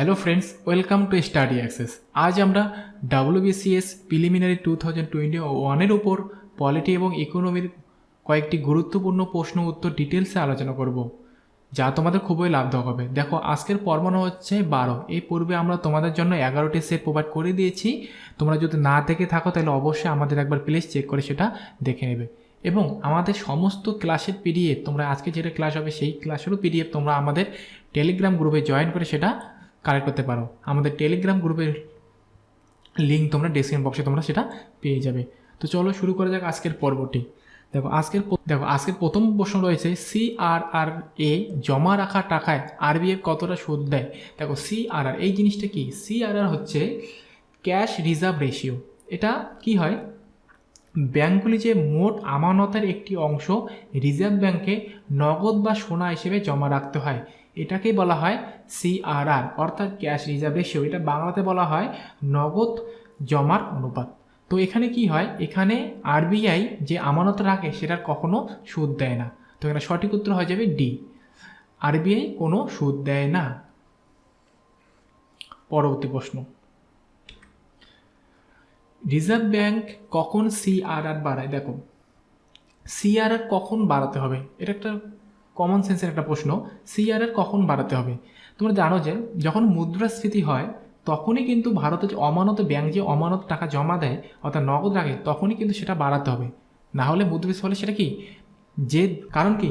Hello friends, welcome to study access. আজ আমরা WBCS preliminary 2021-এর উপর পলিটি এবং ইকোনমির কয়েকটি গুরুত্বপূর্ণ প্রশ্ন উত্তর ডিটেলসে আলোচনা করব, যা তোমাদের খুবই লাভদায়ক হবে। দেখো, আজকের পরমাণু হচ্ছে 12। এই পূর্বে আমরা তোমাদের জন্য 11টি সেট প্রোভাইড করে দিয়েছি। তোমরা যদি না দেখে থাকো তাহলে অবশ্যই আমাদের একবার প্লিজ চেক করে সেটা দেখে নেবে। এবং আমাদের সমস্ত ক্লাসের পিডিএফ, তোমরা আজকে যেটা ক্লাস হবে সেই ক্লাসেরও পিডিএফ তোমরা আমাদের টেলিগ্রাম গ্রুপে জয়েন করে সেটা কালেক্ট করতে পারো। আমাদের টেলিগ্রাম গ্রুপের লিঙ্ক তোমরা ডেসক্রিপশন বক্সে তোমরা সেটা পেয়ে যাবে। তো চলো শুরু করা যাক আজকের পর্বটি। দেখো আজকের প্রথম প্রশ্ন রয়েছে, CRRA জমা রাখা টাকায় RBI কতটা সুদ দেয়। দেখো, CRR এই জিনিসটা কি? CRR হচ্ছে ক্যাশ রিজার্ভ রেশিও। এটা কি হয়? ব্যাঙ্কগুলি যে মোট আমানতের একটি অংশ রিজার্ভ ব্যাঙ্কে নগদ বা সোনা হিসেবে জমা রাখতে হয়, এটাকেই বলা হয় CRR, অর্থাৎ ক্যাশ রিজার্ভ রেশিও। এটা বাংলাতে বলা হয় নগদ জমার অনুপাত। তো এখানে কি হয়? এখানে RBI যে আমানত রাখে সেটার কখনো সুদ দেয় না। তো এখানে সঠিক উত্তর হয়ে যাবে ডি, RBI কোনো সুদ দেয় না। পরবর্তী প্রশ্ন, রিজার্ভ ব্যাঙ্ক কখন CRR বাড়ায়? দেখো, CRR কখন বাড়াতে হবে, এটা একটা কমন সেন্সের একটা প্রশ্ন। CRR কখন বাড়াতে হবে? তোমরা জানো যে যখন মুদ্রাস্ফীতি হয় তখনই কিন্তু ভারতের যে অমানত ব্যাঙ্ক যে অমানত টাকা জমা দেয় অর্থাৎ নগদ রাখে, তখনই কিন্তু সেটা বাড়াতে হবে। না হলে মুদ্রাস্ফীতি হলে সেটা কি, যে কারণ কি,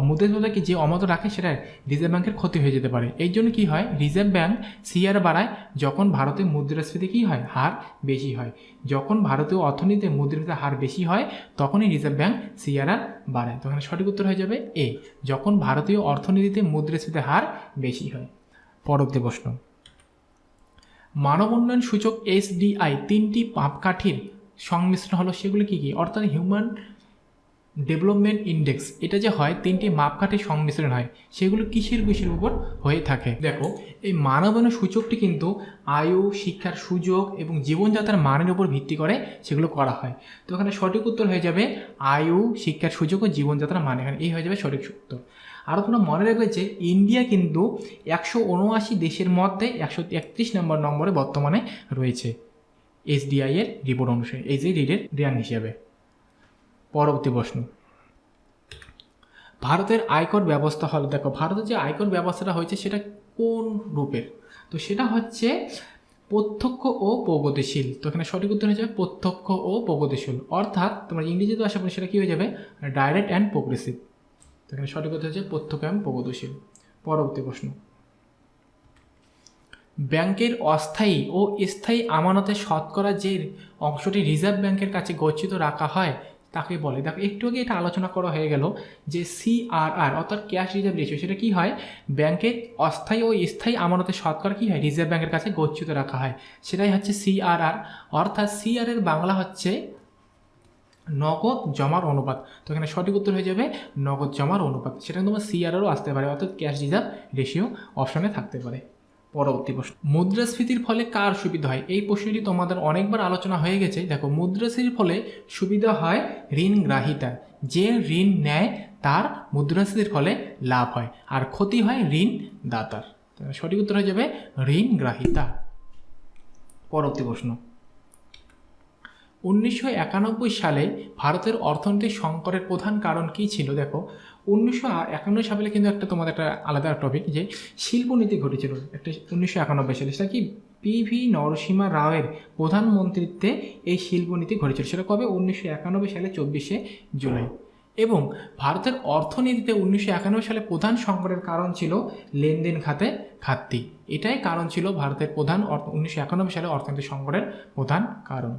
মুদ্রাস্ফীতি কি যে অমানত রাখে সেটা রিজার্ভ ব্যাঙ্কের ক্ষতি হয়ে যেতে পারে। এই জন্য কী হয়, রিজার্ভ ব্যাঙ্ক CRR বাড়ায় যখন ভারতের মুদ্রাস্ফীতি কী হয়, হার বেশি হয়। যখন ভারতীয় অর্থনীতিতে মুদ্রাস্ফীতির হার বেশি হয় তখনই রিজার্ভ ব্যাঙ্ক CRR বাড়ায়। তখন সঠিক উত্তর হয়ে যাবে এ, যখন ভারতীয় অর্থনীতিতে মুদ্রাস্ফীতির হার বেশি হয়। পরবর্তী প্রশ্ন, মানব উন্নয়ন সূচক SDI 3টি মাপকাঠির সংমিশ্রণ হলো, সেগুলো কী কী? অর্থাৎ হিউম্যান ডেভেলপমেন্ট ইন্ডেক্স, এটা যে হয় 3টি মাপকাঠির সংমিশ্রণ হয়, সেগুলো কিসের উপর হয়ে থাকে? দেখো, এই মানবায়ন সূচকটি কিন্তু আয়ু, শিক্ষার সুযোগ এবং জীবনযাত্রার মানের উপর ভিত্তি করে সেগুলো করা হয়। তো এখানে সঠিক উত্তর হয়ে যাবে আয়ু, শিক্ষার সুযোগ ও জীবনযাত্রার মান। এখানে এই হয়ে যাবে সঠিক উত্তর। আরও তোমরা মনে রাখবে যে ইন্ডিয়া কিন্তু 179 দেশের মধ্যে 131 নম্বরে বর্তমানে রয়েছে SDI এর রিপোর্ট অনুসারে, এই যে রিডের র্যাঙ্ক হিসেবে। পরবর্তী প্রশ্ন, ভারতের আয়কর ব্যবস্থা হল। দেখো, ভারতের যে আয়কর ব্যবস্থাটা হয়েছে সেটা কোন রূপের? তো সেটা হচ্ছে প্রত্যক্ষ ও প্রগতিশীল। তো এখানে সঠিক উত্তর হয়ে যাবে প্রত্যক্ষ ও প্রগতিশীল, অর্থাৎ তোমার ইংরেজিতে আসা পরে সেটা কী হয়ে যাবে, ডাইরেক্ট অ্যান্ড প্রোগ্রেসিভ। তো এখানে সঠিক উত্তর হচ্ছে প্রত্যক্ষ এবং প্রগতিশীল। পরবর্তী প্রশ্ন, ব্যাংকের অস্থায়ী ও স্থায়ী আমানতের শতকরা যে অংশটি রিজার্ভ ব্যাংকের কাছে গচ্ছিত রাখা হয় তাকে বলে। দেখো, একটু আগে এটা আলোচনা করা হয়ে গেল যে CRR অর্থাৎ ক্যাশ রিজার্ভ রেশিও, সেটা কী হয়, ব্যাংকের অস্থায়ী ও স্থায়ী আমানতের শতকরা কী হয়, রিজার্ভ ব্যাংকের কাছে গচ্ছিত রাখা হয়, সেটাই হচ্ছে CRR। অর্থাৎ CRR বাংলা হচ্ছে নগদ জমার অনুপাত। তো এখানে সঠিক উত্তর হয়ে যাবে নগদ জমার অনুপাত। সেটা তোমার CRRও আসতে পারে, অর্থাৎ ক্যাশ রিজার্ভ রেশিও অপশনে থাকতে পারে। পরবর্তী প্রশ্ন, মুদ্রাস্ফীতির ফলে কার সুবিধা হয়? এই প্রশ্নটি তোমাদের অনেকবার আলোচনা হয়ে গেছে। দেখো, মুদ্রাস্ফীতির ফলে সুবিধা হয় ঋণ গ্রাহিতা, যে ঋণ নেয় তার মুদ্রাস্ফীতির ফলে লাভ হয়, আর ক্ষতি হয় ঋণ দাতার। সঠিক উত্তর হয়ে যাবে ঋণ গ্রাহিতা। পরবর্তী প্রশ্ন, 1991 সালে ভারতের অর্থনৈতিক সংকটের প্রধান কারণ কী ছিল? দেখো, 1991 সালে কিন্তু তোমাদের একটা আলাদা টপিক, যে শিল্পনীতি ঘটেছিল একটা 1991 সালে। সেটা কি, PV নরসিমহা রাওয়ের প্রধানমন্ত্রীত্বে এই শিল্পনীতি ঘটেছিল। সেটা কবে? 1991 সালে 24শে জুলাই। এবং ভারতের অর্থনীতিতে 1991 সালে প্রধান সংকটের কারণ ছিল লেনদেন খাতে ঘাটতি। এটাই কারণ ছিল ভারতের 1991 সালে অর্থনৈতিক সংকটের প্রধান কারণ,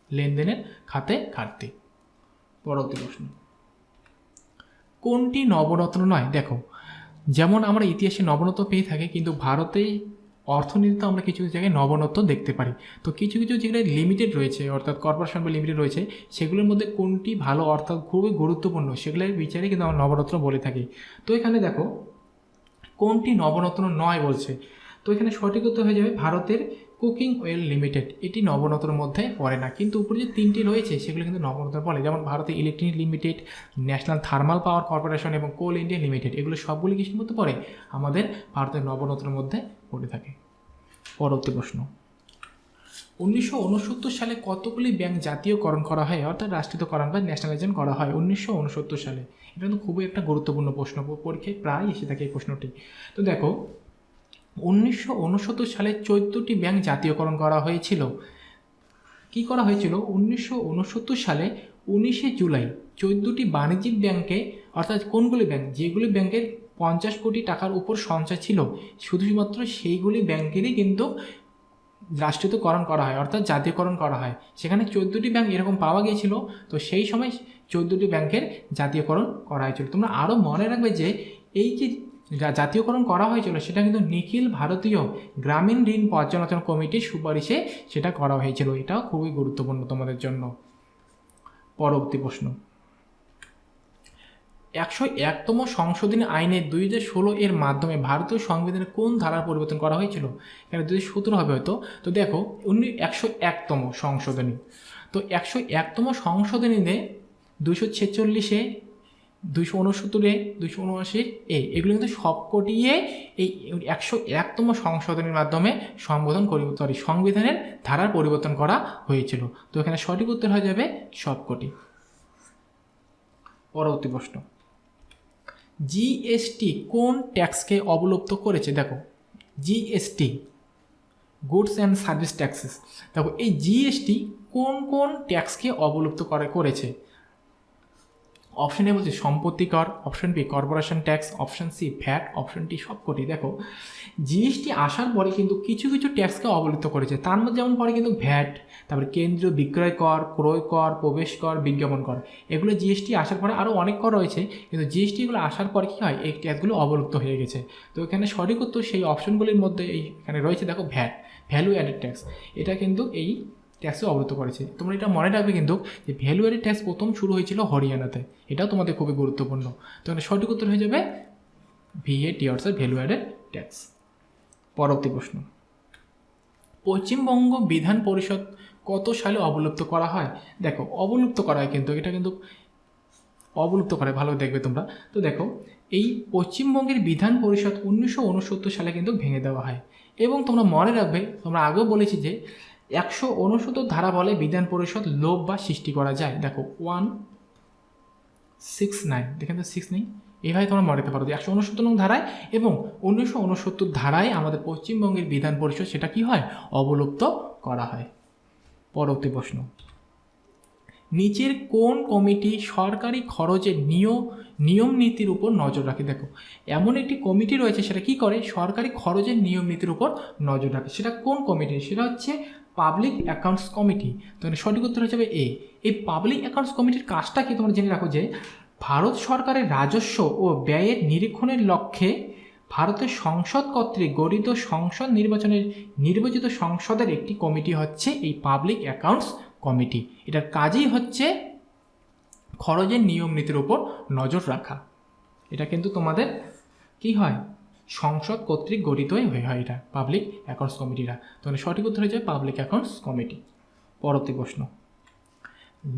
লেনদেনের খাতে ঘাটতি। পরবর্তী প্রশ্ন, কোনটি নবরত্ন নয়? দেখো, যেমন আমরা ইতিহাসে নবরত্ন পেয়ে থাকি, কিন্তু ভারতে অর্থনীতিতে আমরা কিছু কিছু জায়গায় নবরত্ন দেখতে পারি। তো কিছু কিছু যেগুলো লিমিটেড রয়েছে, অর্থাৎ কর্পোরেশন বা লিমিটেড রয়েছে, সেগুলোর মধ্যে কোনটি ভালো অর্থাৎ খুবই গুরুত্বপূর্ণ, সেগুলোর বিচারে কিন্তু আমরা নবরত্ন বলে থাকি। তো এখানে দেখো, কোনটি নবরত্ন নয় বলছে। তো এখানে সঠিক উত্তর হয়ে যাবে ভারতের কুকিং ওয়েল লিমিটেড এটি নবরত্নের মধ্যে পড়ে না, কিন্তু উপরে যে তিনটি রয়েছে সেগুলো কিন্তু নবরত্ন পড়ে, যেমন ভারতীয় electric limited, national thermal power corporation এবং কোল ইন্ডিয়া লিমিটেড, এগুলো সবগুলি কিসের মধ্যে পড়ে? আমাদের ভারতের নবরত্নের মধ্যে পড়ে থাকে। পরবর্তী প্রশ্ন, 1969 সালে কতগুলি ব্যাংক জাতীয়করণ করা হয়, অর্থাৎ রাষ্ট্রীয়করণ বা ন্যাশনালাইজেশন করা হয় 1969 সালে? এটা কিন্তু খুবই একটা গুরুত্বপূর্ণ প্রশ্ন, পরীক্ষায় প্রায় এসে থাকে এই প্রশ্নটি। তো দেখো 1969 সালে 14টি ব্যাংক জাতীয়করণ করা হয়েছিল। কি করা হয়েছিল? 1969 সালে 19শে জুলাই 14টি বাণিজ্যিক ব্যাংকে, অর্থাৎ কোনগুলি ব্যাংক? যেগুলি ব্যাংকের 50 কোটি টাকার উপর সঞ্চয় ছিল শুধুমাত্র সেইগুলি ব্যাংকেরই কিন্তু রাষ্ট্রীয়করণ করা হয়, অর্থাৎ জাতীয়করণ করা হয়। সেখানে 14টি ব্যাংক এরকম পাওয়া গিয়েছিল, তো সেই সময় 14টি ব্যাংকের জাতীয়করণ করা হয়েছিল। তোমরা আরও মনে রাখবে যে এই যে জাতীয়করণ করা হয়েছিল সেটা কিন্তু নিখিল ভারতীয় গ্রামীণ ঋণ পর্যালোচনা কমিটির সুপারিশে সেটা করা হয়েছিল। এটাও খুবই গুরুত্বপূর্ণ তোমাদের জন্য। পরবর্তী প্রশ্ন, 101তম সংশোধনী আইনে 2016 এর মাধ্যমে ভারতীয় সংবিধানের কোন ধারার পরিবর্তন করা হয়েছিল? এখানে 2017 হবে হয়তো। তো দেখো 101তম সংশোধনী, তো 101তম সংশোধনীতে 246-এ, 269-এ, 279-এ এগুলো কিন্তু সবকটিয়ে এই 101তম সংশোধনীর মাধ্যমে সংবিধানের ধারার পরিবর্তন করা হয়েছিল। তো এখানে সঠিক উত্তর হয়ে যাবে সবকটি। পরবর্তী প্রশ্ন, জিএসটি কোন ট্যাক্সকে অবলুপ্ত করেছে? দেখো GST, goods and service taxes, দেখো এই জিএসটি কোন কোন ট্যাক্সকে অবলুপ্ত করেছে? অপশন এ বলছে সম্পত্তি কর, option B corporation tax, option C VAT, option D সবকটি। দেখো জিএসটি আসার পরে কিন্তু কিছু কিছু ট্যাক্সকে অবলুপ্ত করেছে, তার মধ্যে যেমন পরে কিন্তু ভ্যাট, তারপরে কেন্দ্রীয় বিক্রয় কর, ক্রয় কর, প্রবেশ কর, বিজ্ঞাপন কর, এগুলো জিএসটি আসার পরে আরও অনেক কর রয়েছে, কিন্তু জিএসটি এগুলো আসার পরে কী হয়? এই ট্যাক্সগুলো অবলুপ্ত হয়ে গেছে। তো এখানে সঠিক উত্তর সেই অপশনগুলির মধ্যে এখানে রয়েছে, দেখো ভ্যাট, ভ্যালু অ্যাডেড ট্যাক্স, এটা কিন্তু এই ট্যাক্সে অবলুপ্ত করেছে। তোমরা এটা মনে রাখবে কিন্তু যে ভ্যালু অ্যাডেড ট্যাক্স প্রথম শুরু হয়েছিল হরিয়ানাতে, এটাও তোমাদের খুবই গুরুত্বপূর্ণ। তো এখানে সঠিক উত্তর হয়ে যাবে ভিএটি, অর্থাৎ ভ্যালু অ্যাডেড ট্যাক্স। পরবর্তী প্রশ্ন, পশ্চিমবঙ্গ বিধান পরিষদ কত সালে অবলুপ্ত করা হয়? দেখো অবলুপ্ত করা হয়, কিন্তু এটা কিন্তু অবলুপ্ত করে, ভালো দেখবে তোমরা। তো দেখো এই পশ্চিমবঙ্গের বিধান পরিষদ 1969 সালে কিন্তু ভেঙে দেওয়া হয়, এবং তোমরা মনে রাখবে, তোমরা আগেও বলেছি যে 169 ধারা বলে বিধান পরিষদ লোপ বা সৃষ্টি করা যায়। দেখো 169, দেখেন তো 6 নেই, এইভাবে তোমরা মনে রাখতে পারো যে 169 নং ধারায় এবং 1969 ধারায় আমাদের পশ্চিমবঙ্গের বিধান পরিষদ সেটা কি হয়? অবলুপ্ত করা হয়। পরবর্তী প্রশ্ন, নিচের কোন কমিটি সরকারি খরচের নিয়ম নীতির উপর নজর রাখে? দেখো এমন একটি কমিটি রয়েছে, সেটা কি করে? সরকারি খরচের নিয়ম নীতির উপর নজর রাখে। সেটা কোন কমিটি? সেটা হচ্ছে পাবলিক অ্যাকাউন্টস কমিটি। তো সঠিক উত্তর হয়ে যাবে এ। এই পাবলিক অ্যাকাউন্টস কমিটির কাজটা কি তোমরা জেনে রাখো যে ভারত সরকারের রাজস্ব ও ব্যয়ের নিরীক্ষণের লক্ষ্যে ভারতের সংসদ কর্তৃক গঠিত সংসদ নির্বাচিত সংসদের একটি কমিটি হচ্ছে এই পাবলিক অ্যাকাউন্টস কমিটি। এটার কাজই হচ্ছে খরচের নিয়ম নীতির উপর নজর রাখা। এটা কিন্তু তোমাদের কি হয়? সংসদ কর্তৃক গঠিতই হয় এটা পাবলিক অ্যাকাউন্টস কমিটিরা। তাহলে সঠিক উত্তর হয়ে যায় পাবলিক অ্যাকাউন্টস কমিটি। পরবর্তী প্রশ্ন,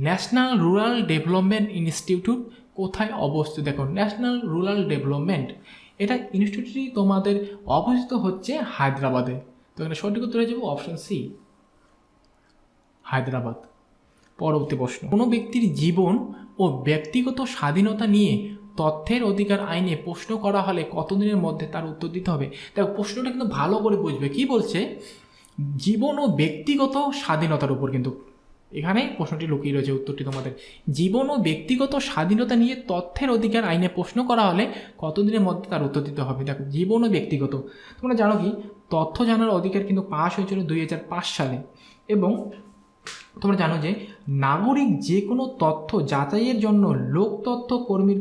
ন্যাশনাল রুরাল ডেভেলপমেন্ট ইনস্টিটিউট কোথায় অবস্থিত? দেখো ন্যাশনাল রুরাল ডেভেলপমেন্ট, এটা ইনস্টিটিউটটি তোমাদের অবস্থিত হচ্ছে হায়দ্রাবাদে। তো এখানে সঠিক উত্তর হয়ে যাবে অপশন সি, হায়দ্রাবাদ। পরবর্তী প্রশ্ন, কোনো ব্যক্তির জীবন ও ব্যক্তিগত স্বাধীনতা নিয়ে তথ্যের অধিকার আইনে প্রশ্ন করা হলে কতদিনের মধ্যে তার উত্তর দিতে হবে? দেখো প্রশ্নটা কিন্তু ভালো করে বুঝবে। কি বলছে? জীবন ও ব্যক্তিগত স্বাধীনতার উপর কিন্তু এখানে প্রশ্নটি লুকিয়ে রয়েছে। উত্তরটি তোমাদের জীবন ও ব্যক্তিগত স্বাধীনতা নিয়ে তথ্যের অধিকার আইনে প্রশ্ন করা হলে কতদিনের মধ্যে তার উত্তর দিতে হবে। দেখো জীবন ও ব্যক্তিগত, তোমরা জানো কি তথ্য জানার অধিকার কিন্তু পাস হয়েছিল 2005 সালে, এবং তোমরা জানো যে নাগরিক যে কোনো তথ্য যাচাইয়ের জন্য লোক তথ্য কর্মী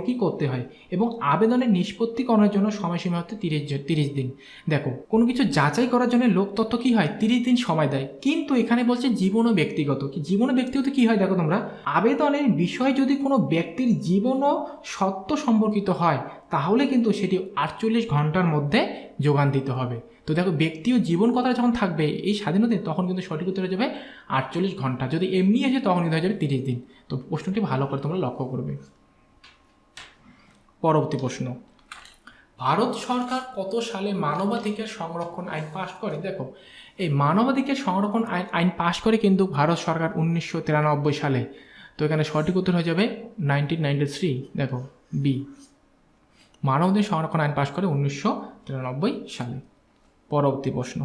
কি করতে হয়, এবং আবেদনের নিষ্পত্তিকরণের জন্য সময়সীমা হচ্ছে 30 দিন। দেখো কোনো কিছু যাচাই করার জন্য লোক তথ্য কি হয়? 30 দিন সময় দেয়, কিন্তু এখানে বলছে জীবন ও ব্যক্তিগত। জীবন ও ব্যক্তিগত কি হয়? দেখো তোমরা আবেদনের বিষয় যদি কোনো ব্যক্তির জীবন ও সত্য সম্পর্কিত হয় তাহলে কিন্তু সেটি 48 ঘন্টার মধ্যে যোগান দিতে হবে। তো দেখো ব্যক্তি ও জীবন কথা যখন থাকবে এই স্বাধীনতায়, তখন কিন্তু সঠিক উত্তর হয়ে যাবে 48 ঘন্টা। যদি এমনি আসে তখন কিন্তু হয়ে যাবে 30 দিন। তো প্রশ্নটি ভালো করে তোমরা লক্ষ্য করবে। পরবর্তী প্রশ্ন, ভারত সরকার কত সালে মানবাধিকার সংরক্ষণ আইন পাশ করে? দেখো এই মানবাধিকার সংরক্ষণ আইন পাশ করে কিন্তু ভারত সরকার 1993 সালে। তো এখানে সঠিক উত্তর হয়ে যাবে 1993। দেখো বি, মানবাধিকার সংরক্ষণ আইন পাশ করে 1993 সালে। পরবর্তী প্রশ্ন,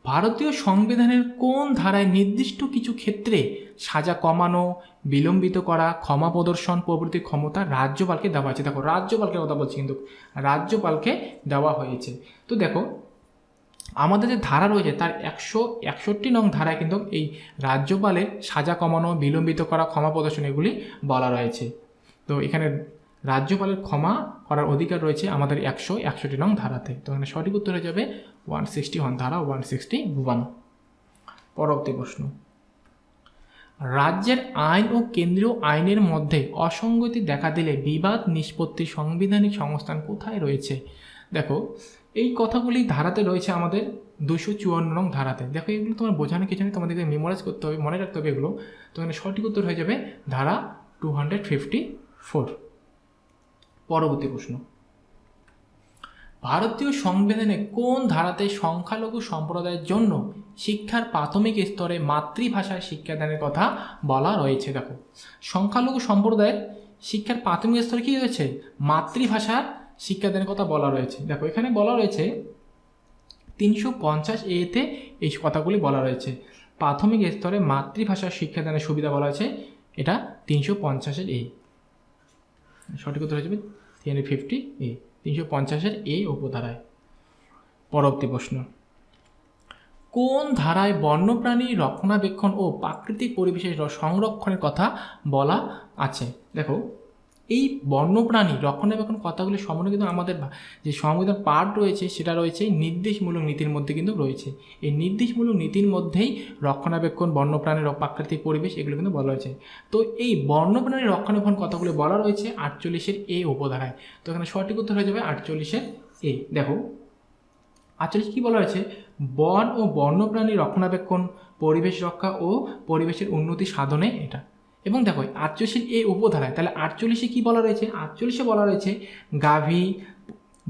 ভারতীয় সংবিধানের কোন ধারায় নির্দিষ্ট কিছু ক্ষেত্রে সাজা কমানো, বিলম্বিত করা, ক্ষমা প্রদর্শন প্রভৃতি ক্ষমতা রাজ্যপালকে দেওয়া হয়েছে? দেখো রাজ্যপালকে কথা বলছি, কিন্তু রাজ্যপালকে দেওয়া হয়েছে। তো দেখো আমাদের যে ধারা রয়েছে তার 161 নং ধারায় কিন্তু এই রাজ্যপালের সাজা কমানো, বিলম্বিত করা, ক্ষমা প্রদর্শন এগুলি বলা রয়েছে। তো এখানে রাজ্যপালের ক্ষমা করার অধিকার রয়েছে আমাদের 161 নং ধারাতে। তো এখানে সঠিক উত্তর হয়ে যাবে 161, ধারা 161। পরবর্তী প্রশ্ন, রাজ্যের আইন ও কেন্দ্রীয় আইনের মধ্যে অসঙ্গতি দেখা দিলে বিবাদ নিষ্পত্তির সাংবিধানিক সংস্থান কোথায় রয়েছে? দেখো এই কথাগুলি ধারাতে রয়েছে আমাদের 254 নং ধারাতে। দেখো এগুলো তোমার বোঝানো কিছু নেই, তোমাদেরকে মেমোরাইজ করতে হবে, মনে রাখতে হবে এগুলো। তো এখানে সঠিক উত্তর হয়ে যাবে ধারা 254। পরবর্তী প্রশ্ন, ভারতীয় সংবিধানে কোন ধারাতে সংখ্যালঘু সম্প্রদায়ের জন্য শিক্ষার প্রাথমিক স্তরে মাতৃভাষায় শিক্ষাদানের কথা বলা রয়েছে? দেখো সংখ্যালঘু সম্প্রদায়ের শিক্ষার প্রাথমিক স্তরে কী রয়েছে? মাতৃভাষার শিক্ষাদানের কথা বলা রয়েছে। দেখো এখানে বলা রয়েছে 350A-তে এই কথাগুলি বলা রয়েছে। প্রাথমিক স্তরে মাতৃভাষার শিক্ষাদানের সুবিধা বলা হয়েছে, এটা 350A। সঠিক উত্তর হয়ে যাবে 350A, 350A উপধারায়। পরবর্তী প্রশ্ন, কোন ধারায় বন্যপ্রাণী রক্ষণাবেক্ষণ ও প্রাকৃতিক পরিবেশের সংরক্ষণের কথা বলা আছে? দেখো এই বন্যপ্রাণী রক্ষণাবেক্ষণ কথাগুলি সম্বন্ধে কিন্তু আমাদের যে সংবিধান পাঠ রয়েছে সেটা রয়েছে নির্দেশমূলক নীতির মধ্যে কিন্তু রয়েছে। এই নির্দেশমূলক নীতির মধ্যেই রক্ষণাবেক্ষণ, বন্যপ্রাণীর প্রাকৃতিক পরিবেশ এগুলো কিন্তু বলা হয়েছে। তো এই বন্যপ্রাণী রক্ষণাবেক্ষণ কথাগুলি বলা রয়েছে 48A উপধারায়। তো এখানে সঠিক উত্তর হয়ে যাবে 48A। দেখো 48 কী বলা হয়েছে? বন ও বন্যপ্রাণী রক্ষণাবেক্ষণ, পরিবেশ রক্ষা ও পরিবেশের উন্নতি সাধনে এটা। এবং দেখো 48A উপধারায়, তাহলে 48-এ কী বলা রয়েছে? 48-এ বলা রয়েছে গাভী,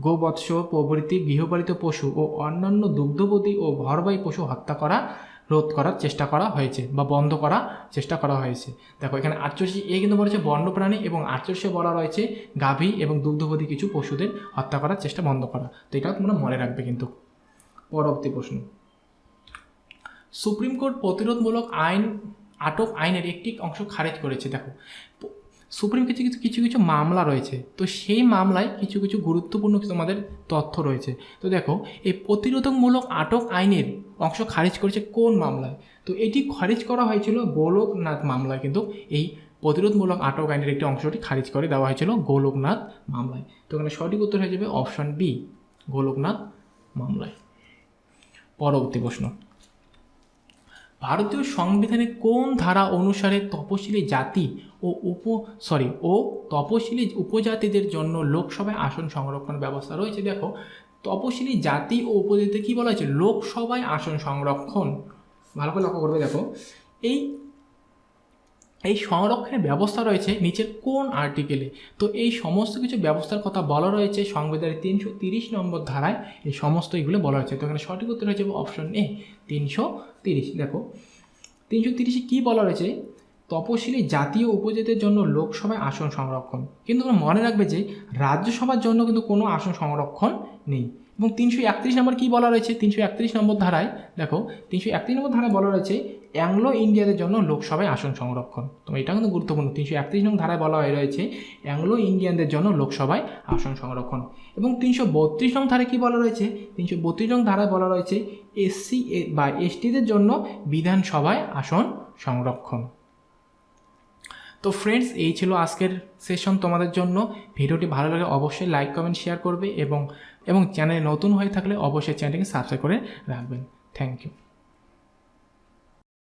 গোবৎস প্রভৃতি গৃহপালিত পশু ও অন্যান্য দুগ্ধবতী ও ঘরবাহী পশু হত্যা করা রোধ করার চেষ্টা করা হয়েছে বা বন্ধ করার চেষ্টা করা হয়েছে। দেখো এখানে 48A কিন্তু বলেছে বন্যপ্রাণী, এবং 48-এ বলা রয়েছে গাভী এবং দুগ্ধবতী কিছু পশুদের হত্যা করার চেষ্টা বন্ধ করা। তো এটাও তোমরা মনে রাখবে কিন্তু। পরবর্তী প্রশ্ন, সুপ্রিম কোর্ট প্রতিরোধমূলক আটক আইনের একটি অংশ খারিজ করেছে। দেখো সুপ্রিম কিছু মামলা রয়েছে, তো সেই মামলায় কিছু গুরুত্বপূর্ণ তোমাদের তথ্য রয়েছে। তো দেখো এই প্রতিরোধমূলক আটক আইনের অংশ খারিজ করেছে কোন মামলায়? তো এটি খারিজ করা হয়েছিল গোলকনাথ মামলায়। কিন্তু এই প্রতিরোধমূলক আটক আইনের একটি অংশটি খারিজ করে দেওয়া হয়েছিল গোলকনাথ মামলায়। তো এখানে সঠিক উত্তর হয়ে যাবে অপশন বি, গোলকনাথ মামলায়। পরবর্তী প্রশ্ন, ভারতীয় সংবিধানে কোন ধারা অনুসারে তপশিলি জাতি ও তপশিলি উপজাতিদের জন্য লোকসভায় আসন সংরক্ষণ ব্যবস্থা রয়েছে? দেখো তপশিলি জাতি ও উপজাতিতে কী বলা হয়েছে? লোকসভায় আসন সংরক্ষণ। ভালো করে লক্ষ্য করবে। দেখো এই সংরক্ষণের ব্যবস্থা রয়েছে নিচের কোন আর্টিকেলে? তো এই সমস্ত কিছু ব্যবস্থার কথা বলা রয়েছে সংবিধানের 330 নম্বর ধারায়। এই সমস্ত এগুলো বলা হয়েছে। তো এখানে সঠিক উত্তর হয়ে যাবে অপশন এ, 330। দেখো 330-এ কী বলা রয়েছে? তপশিলি জাতীয় উপজাতির জন্য লোকসভায় আসন সংরক্ষণ। কিন্তু তোমরা মনে রাখবে যে রাজ্যসভার জন্য কিন্তু কোনো আসন সংরক্ষণ নেই। এবং 331 নম্বর কী বলা রয়েছে? 331 নম্বর ধারায়, দেখো 331 নম্বর ধারায় বলা রয়েছে অ্যাংলো ইন্ডিয়াদের জন্য লোকসভায় আসন সংরক্ষণ। তো এটা কিন্তু গুরুত্বপূর্ণ। 331 নম্বর ধারায় বলা রয়েছে অ্যাংলো ইন্ডিয়ানদের জন্য লোকসভায় আসন সংরক্ষণ। এবং 332 নম্বর ধারায় কী বলা রয়েছে? 332 নম্বর ধারায় বলা রয়েছে SC বা STদের জন্য বিধানসভায় আসন সংরক্ষণ। তো ফ্রেন্ডস, এই ছিল আজকের সেশন তোমাদের জন্য। ভিডিওটি ভালো লাগলে অবশ্যই লাইক, কমেন্ট, শেয়ার করবে এবং চ্যানেলে নতুন হয়ে থাকলে অবশ্যই চ্যানেলটিকে সাবস্ক্রাইব করে রাখবেন। Thank you.